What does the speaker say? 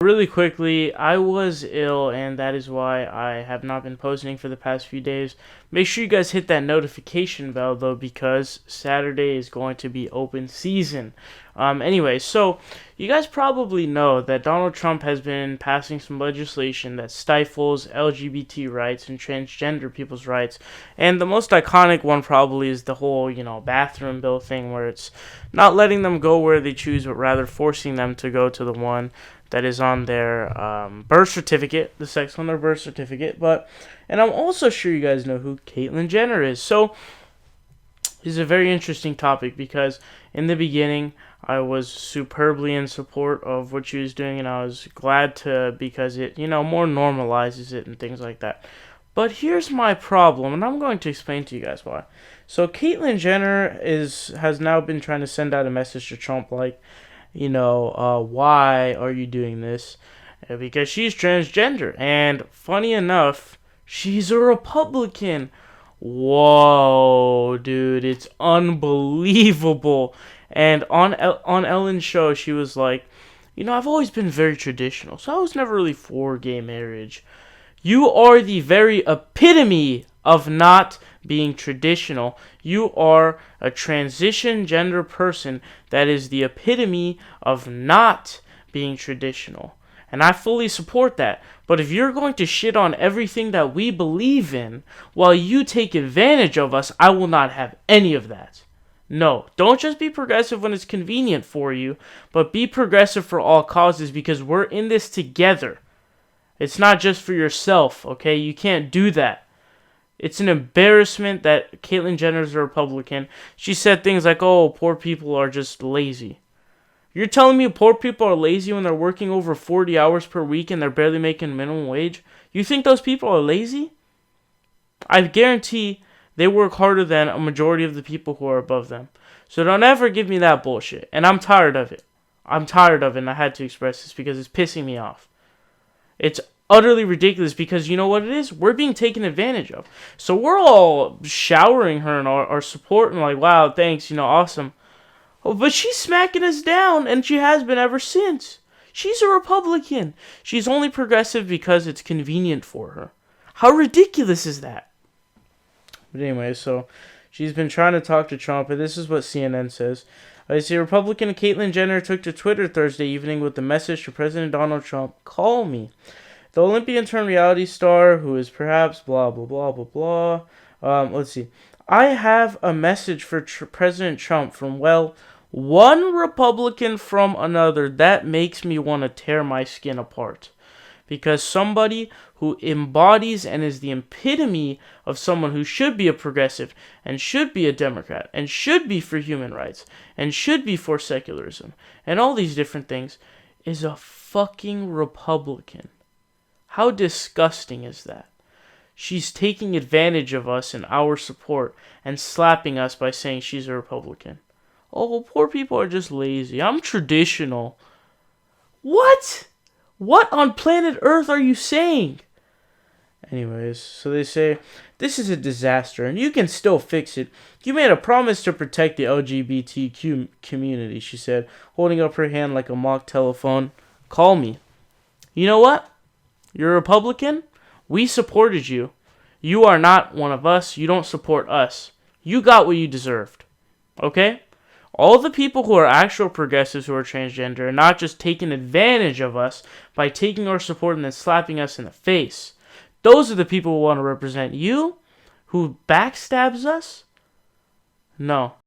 Really quickly, I was ill, and that is why I have not been posting for the past few days. Make sure you guys hit that notification bell, though, because Saturday is going to be open season. Anyway, so you guys probably know that Donald Trump has been passing some legislation that stifles LGBT rights and transgender people's rights. And the most iconic one probably is the whole, bathroom bill thing, where it's not letting them go where they choose, but rather forcing them to go to the one that is on their birth certificate, the sex on their birth certificate. And I'm also sure you guys know who Caitlyn Jenner is. So this is a very interesting topic because in the beginning I was superbly in support of what she was doing, and I was glad to, because it more normalizes it and things like that. But here's my problem, and I'm going to explain to you guys why. So Caitlyn Jenner has now been trying to send out a message to Trump like, why are you doing this? Because she's transgender. And funny enough, she's a Republican. Whoa, dude, it's unbelievable. And on Ellen's show, she was like, I've always been very traditional, so I was never really for gay marriage. You are the very epitome of not being traditional. You are a transition gender person that is the epitome of not being traditional. And I fully support that. But if you're going to shit on everything that we believe in while you take advantage of us, I will not have any of that. No, don't just be progressive when it's convenient for you, but be progressive for all causes, because we're in this together. It's not just for yourself, okay? You can't do that. It's an embarrassment that Caitlyn Jenner's a Republican. She said things like, oh, poor people are just lazy. You're telling me poor people are lazy when they're working over 40 hours per week and they're barely making minimum wage? You think those people are lazy? I guarantee they work harder than a majority of the people who are above them. So don't ever give me that bullshit. And I'm tired of it. I'm tired of it, and I had to express this because it's pissing me off. It's utterly ridiculous because you know what it is? We're being taken advantage of. So we're all showering her in our support and like, wow, thanks, awesome. Oh, but she's smacking us down, and she has been ever since. She's a Republican. She's only progressive because it's convenient for her. How ridiculous is that? But anyway, so she's been trying to talk to Trump, and this is what CNN says. I see Republican Caitlyn Jenner took to Twitter Thursday evening with the message to President Donald Trump, call me. The Olympian-turned-reality star, who is perhaps blah, blah, blah, blah, blah. Let's see. I have a message for President Trump from, one Republican from another. That makes me want to tear my skin apart. Because somebody who embodies and is the epitome of someone who should be a progressive and should be a Democrat and should be for human rights and should be for secularism and all these different things is a fucking Republican. How disgusting is that? She's taking advantage of us and our support and slapping us by saying she's a Republican. Oh, poor people are just lazy. I'm traditional. What? What on planet Earth are you saying? Anyways, so they say, this is a disaster and you can still fix it. You made a promise to protect the L.G.B.T.Q community, she said, holding up her hand like a mock telephone. Call me. You know what? You're a Republican? We supported you. You are not one of us. You don't support us. You got what you deserved. Okay? All the people who are actual progressives who are transgender are not just taking advantage of us by taking our support and then slapping us in the face. Those are the people who want to represent you, who backstabs us. No.